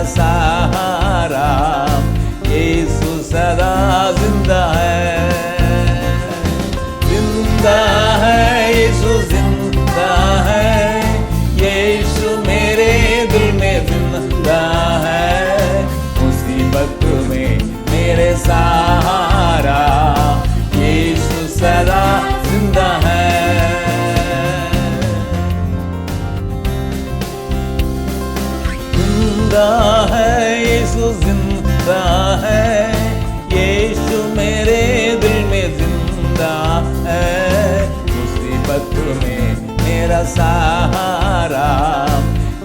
मेरा सहारा, यीशु सदा जिंदा है, जिंदा है, यीशु जिंदा है, यीशु मेरे दिल में जिंदा है, मुसीबत में मेरे सहारा, यीशु सदा जिंदा है। जिंदा है, यीशु जिंदा है, यीशु मेरे दिल में जिंदा है, मुसीबत में मेरा सहारा,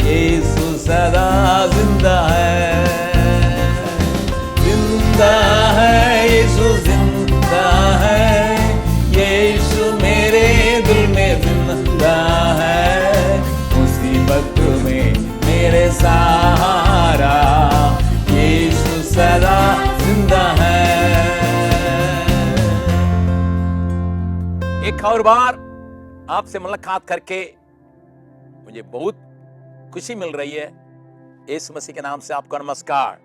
यीशु सदा जिंदा है, जिंदा है, यीशु जिंदा है, यीशु मेरे दिल में जिंदा है, मुसीबत में मेरे सहारा, यीशु सदा जिंदा है। एक और बार आपसे मुलाकात करके मुझे बहुत खुशी मिल रही है। यीशु मसीह के नाम से आपको नमस्कार।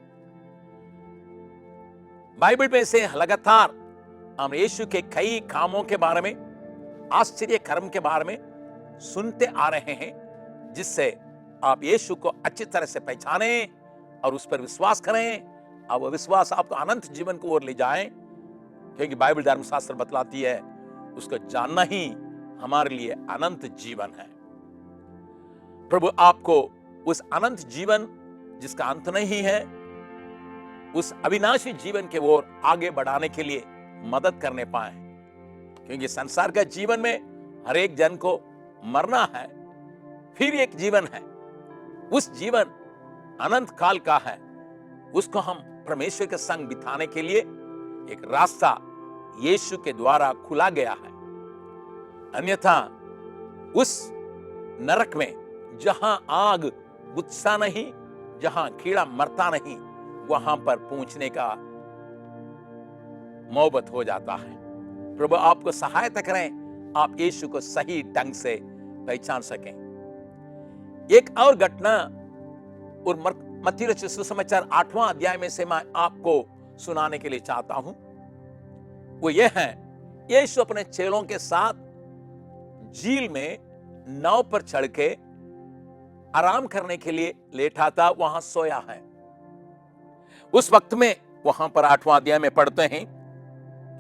बाइबल में से लगातार हम यीशु के कई कामों के बारे में, आश्चर्य कर्म के बारे में सुनते आ रहे हैं, जिससे आप यीशु को अच्छी तरह से पहचाने और उस पर विश्वास करें, और वह विश्वास आपको अनंत जीवन को ओर ले जाए, क्योंकि बाइबल धर्मशास्त्र बतलाती है उसको जानना ही हमारे लिए अनंत जीवन है। प्रभु आपको उस अनंत जीवन जिसका अंत नहीं है, उस अविनाशी जीवन के ओर आगे बढ़ाने के लिए मदद करने पाए, क्योंकि संसार का जीवन में हर एक जन को मरना है, फिर एक जीवन है, उस जीवन अनंत काल का है, उसको हम परमेश्वर के संग बिताने के लिए एक रास्ता यीशु के द्वारा खुला गया है। अन्यथा उस नरक में जहां आग बुझता नहीं, जहां कीड़ा मरता नहीं, वहां पर पहुंचने का मोहब्बत हो जाता है। प्रभु आपको सहायता करें, आप यीशु को सही ढंग से पहचान सकें। एक और घटना और मत्ती रचित सुसमाचार 8वां अध्याय में से मैं आपको सुनाने के लिए चाहता हूं। वो ये है, यीशु अपने चेलों के साथ झील में नाव पर चढ़ के आराम करने के लिए लेटा था, वहां सोया है। उस वक्त में वहां पर 8वां अध्याय में पढ़ते हैं,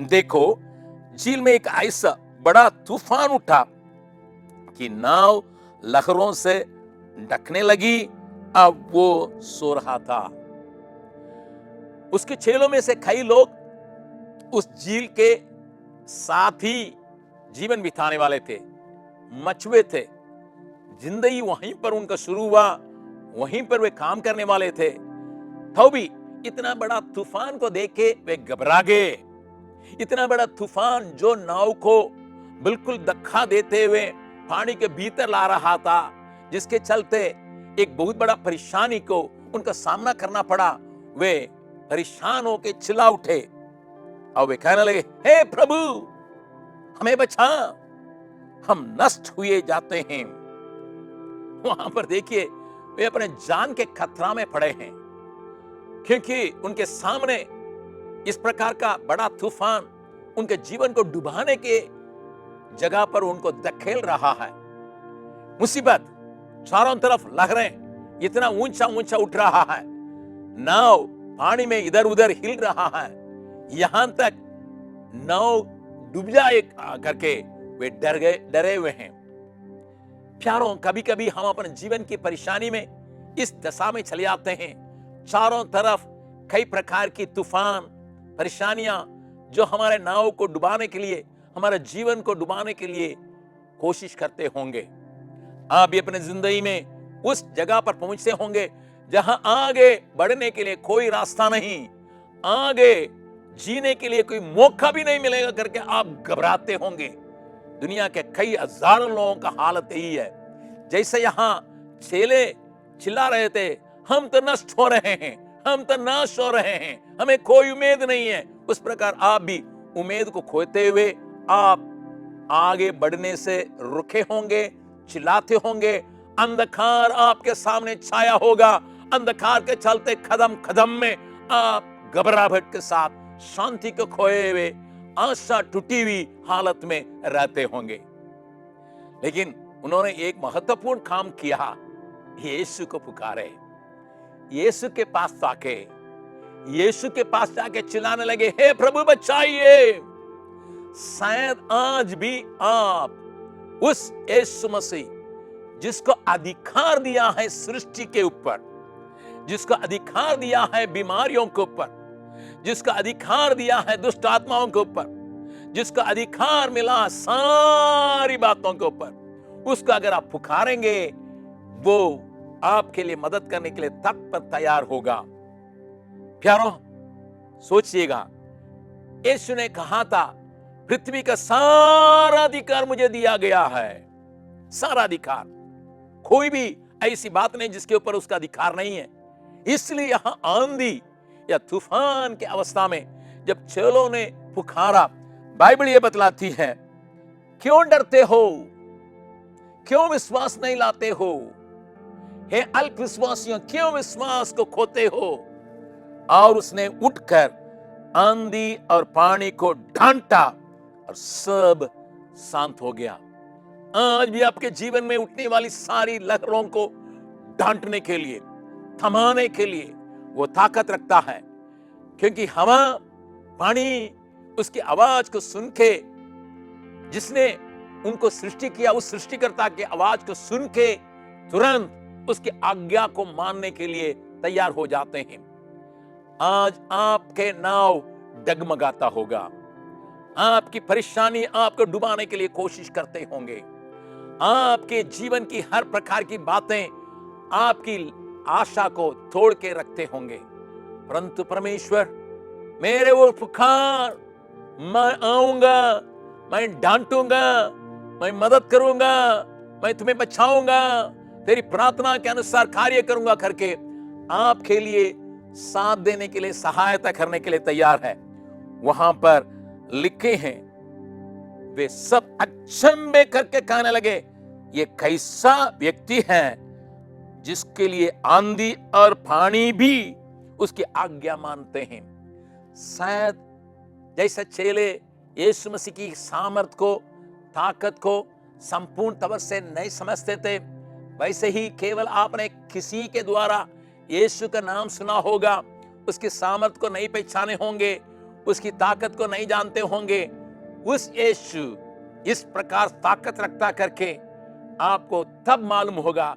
देखो झील में एक ऐसा बड़ा तूफान उठा कि नाव लहरों से ढकने लगी। अब वो सो रहा था। उसके चेलों में से कई लोग उस झील के साथ ही जीवन बिताने वाले थे, मछुए थे। जिंदगी वहीं पर उनका शुरू हुआ, वहीं पर वे काम करने वाले थे। तो भी इतना बड़ा तूफान को देख के वे घबरा गए। इतना बड़ा तूफान जो नाव को बिल्कुल धक्का देते हुए पानी के भीतर ला रहा था, जिसके चलते एक बहुत बड़ा परेशानी को उनका सामना करना पड़ा। वे परेशान होकर चिल्ला उठे और वे कहने लगे, हे प्रभु हमें बचा, हम नष्ट हुए जाते हैं। वहां पर देखिए वे अपने जान के खतरा में पड़े हैं, क्योंकि उनके सामने इस प्रकार का बड़ा तूफान उनके जीवन को डुबाने के जगह पर उनको धकेल रहा है। मुसीबत, चारों तरफ लहरें, इतना ऊंचा ऊंचा उठ रहा है, नाव पानी में इधर उधर हिल रहा है, यहां तक नाव डूब जाए करके वे डरे हुए हैं। प्यारों, कभी कभी हम अपने जीवन की परेशानी में इस दशा में चले आते हैं। चारों तरफ कई प्रकार की तूफान, परेशानियां जो हमारे नाव को डुबाने के लिए, हमारे जीवन को डुबाने के लिए कोशिश करते होंगे। आप भी अपने जिंदगी में उस जगह पर पहुंचते होंगे जहां आगे बढ़ने के लिए कोई रास्ता नहीं, आगे जीने के लिए कोई मौका भी नहीं मिलेगा करके आप घबराते होंगे। दुनिया के कई हजारों लोगों का हालत यही है। जैसे यहां चेले चिल्ला रहे थे, हम तो नष्ट हो रहे हैं, हम तो नाश हो रहे हैं, हमें कोई उम्मीद नहीं है, उस प्रकार आप भी उम्मीद को खोते हुए आप आगे बढ़ने से रुके होंगे, चिल्लाते होंगे, अंधकार आपके सामने छाया होगा, अंधकार के चलते कदम कदम में आप घबराहट के साथ, शांति को खोए हुए, आशा टूटी हुई हालत में रहते होंगे। लेकिन उन्होंने एक महत्वपूर्ण काम किया, यीशु को पुकारे, यीशु के पास जाके, यीशु के पास जाके चिल्लाने लगे, हे प्रभु बचाइए। शायद आज भी आप उस यीशु मसीह जिसको अधिकार दिया है सृष्टि के ऊपर, जिसको अधिकार दिया है बीमारियों के ऊपर, जिसका अधिकार दिया है दुष्ट आत्माओं के ऊपर, जिसका अधिकार मिला सारी बातों के ऊपर, उसका अगर आप पुकारेंगे, वो आपके लिए मदद करने के लिए तत्पर तैयार होगा। प्यारो, सोचिएगा, यीशु ने कहा था, पृथ्वी का सारा अधिकार मुझे दिया गया है, सारा अधिकार। कोई भी ऐसी बात नहीं जिसके ऊपर उसका अधिकार नहीं है। इसलिए यहां आंधी या तूफान की अवस्था में जब चेलों ने पुकारा, बाइबल ये बतलाती है, क्यों डरते हो, क्यों विश्वास नहीं लाते हो, हे अल्प विश्वासियों, क्यों विश्वास को खोते हो। और उसने उठकर आंधी और पानी को डांटा और सब शांत हो गया। आज भी आपके जीवन में उठने वाली सारी लहरों को डांटने के लिए, थमाने के लिए वो ताकत रखता है, क्योंकि हवा, पानी उसकी आवाज को सुन के, जिसने उनको सृष्टि किया, उस सृष्टिकर्ता की आवाज को सुन के तुरंत उसकी आज्ञा को मानने के लिए तैयार हो जाते हैं। आज आपके नाव डगमगाता होगा, आपकी परेशानी आपको डुबाने के लिए कोशिश करते होंगे, आपके जीवन की हर प्रकार की बातें आपकी आशा को तोड़ के रखते होंगे, परंतु परमेश्वर, मेरे वो पुकार, मैं आऊंगा, मैं डांटूंगा, मैं मदद करूंगा, मैं तुम्हें बचाऊंगा, तेरी प्रार्थना के अनुसार कार्य करूंगा करके आपके लिए साथ देने के लिए, सहायता करने के लिए तैयार है। वहां पर लिखे हैं, वे सब अचंभे करके कहने लगे, ये कैसा व्यक्ति है जिसके लिए आंधी और पानी भी उसकी आज्ञा मानते हैं। शायद जैसे चेले यीशु मसीह की सामर्थ को, ताकत को संपूर्ण तौर से नहीं समझते थे, वैसे ही केवल आपने किसी के द्वारा यीशु का नाम सुना होगा, उसकी सामर्थ को नहीं पहचाने होंगे, उसकी ताकत को नहीं जानते होंगे। उस यीशु इस प्रकार ताकत रखता करके आपको तब मालूम होगा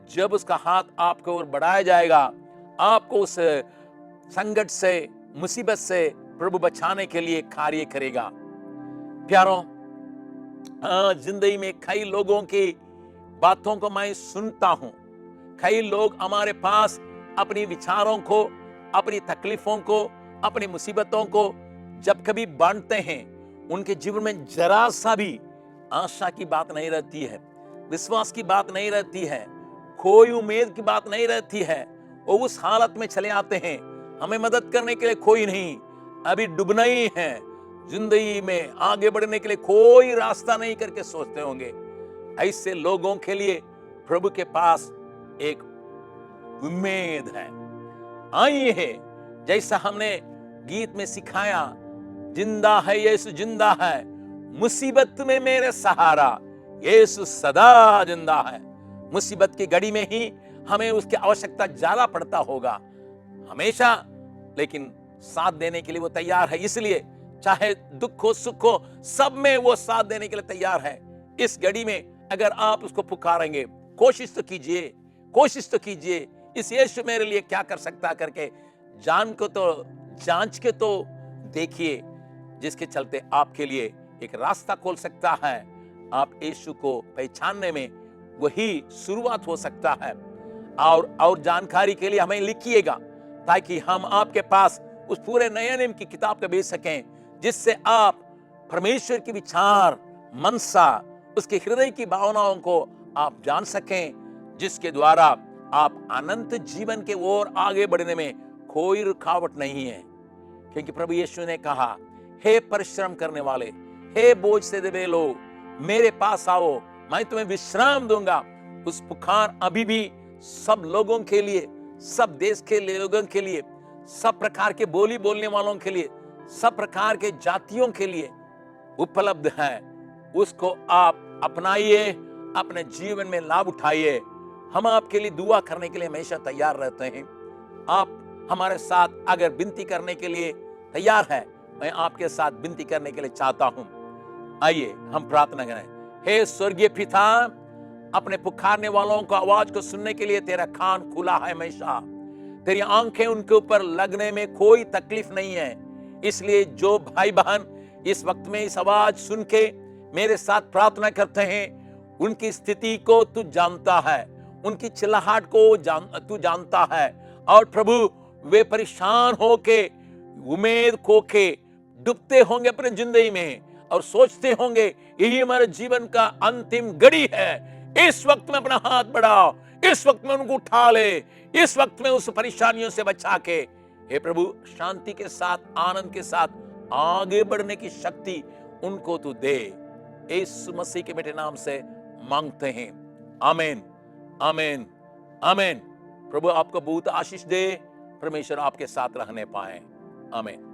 जब उसका हाथ आपके ओर बढ़ाया जाएगा, आपको उस संकट से, मुसीबत से प्रभु बचाने के लिए कार्य करेगा। प्यारों, जिंदगी में कई लोगों की बातों को मैं सुनता हूं, कई लोग हमारे पास अपनी विचारों को, अपनी तकलीफों को, अपनी मुसीबतों को जब कभी बांटते हैं, उनके जीवन में जरा सा भी आशा की बात नहीं रहती है, विश्वास की बात नहीं रहती है, कोई उम्मीद की बात नहीं रहती है। वो उस हालत में चले आते हैं, हमें मदद करने के लिए कोई नहीं, अभी डूबना ही है, जिंदगी में आगे बढ़ने के लिए कोई रास्ता नहीं करके सोचते होंगे। ऐसे लोगों के लिए प्रभु के पास एक उम्मीद है। आइए, जैसा हमने गीत में सिखाया, जिंदा है यीशु, जिंदा है, मुसीबत में मेरे सहारा, यीशु सदा जिंदा है। मुसीबत की घड़ी में ही हमें उसकी आवश्यकता ज्यादा पड़ता होगा हमेशा, लेकिन साथ देने के लिए वो तैयार है। इसलिए चाहे दुख हो, सुख हो, सब में वो साथ देने के लिए तैयार है। इस घड़ी में अगर आप उसको पुकारेंगे, कोशिश तो कीजिए, कोशिश तो कीजिए, इस यीशु मेरे लिए क्या कर सकता करके जांच के तो देखिए, जिसके चलते आपके लिए एक रास्ता खोल सकता है। आप यीशु को पहचानने में वही शुरुआत हो सकता है। और जानकारी के लिए हमें लिखिएगा, ताकि हम आपके पास उस पूरे नए नियम की किताब को भेज सकें, जिससे आप परमेश्वर की विचार, मनसा, उसके हृदय की भावनाओं को आप जान सकें, जिसके द्वारा आप अनंत जीवन के ओर आगे बढ़ने में कोई रुकावट नहीं है। क्योंकि प्रभु यीशु ने कहा, हे परिश्रम करने वाले, हे बोझ से दबे लोग, मेरे पास आओ, मैं तुम्हें विश्राम दूंगा। उस पुकार अभी भी सब लोगों के लिए सब देश के लोगों के लिए, सब प्रकार के बोली बोलने वालों के लिए, सब प्रकार के जातियों के लिए उपलब्ध है। उसको आप अपनाइए, अपने जीवन में लाभ उठाइए। हम आपके लिए दुआ करने के लिए हमेशा तैयार रहते हैं। आप हमारे साथ अगर विनती करने के लिए तैयार है, मैं आपके साथ विनती करने के लिए चाहता हूं। आइए हम प्रार्थना करें। हे स्वर्गीय पिता, अपने पुकारने वालों को आवाज को सुनने के लिए तेरा कान खुला है हमेशा। तेरी आंखें उनके ऊपर लगने में कोई तकलीफ नहीं है। इसलिए जो भाई बहन इस वक्त में इस आवाज सुन के मेरे साथ प्रार्थना करते हैं, उनकी स्थिति को तू जानता है, उनकी चिल्लाहट को तू जानता है। और प्रभु, वे परेशान होके, उम्मीद खो के डूबते होंगे अपने जिंदगी में और सोचते होंगे यही हमारे जीवन का अंतिम घड़ी है। इस वक्त में अपना हाथ बढ़ाओ, इस वक्त में उनको उठा ले, इस वक्त में उस परेशानियों से बचा के हे प्रभु शांति के साथ, आनंद के साथ आगे बढ़ने की शक्ति उनको तू दे। यीशु मसीह के बेटे नाम से मांगते हैं, आमीन, आमीन, आमीन। प्रभु आपको बहुत आशीष दे, परमेश्वर आपके साथ रहने पाए, आमीन।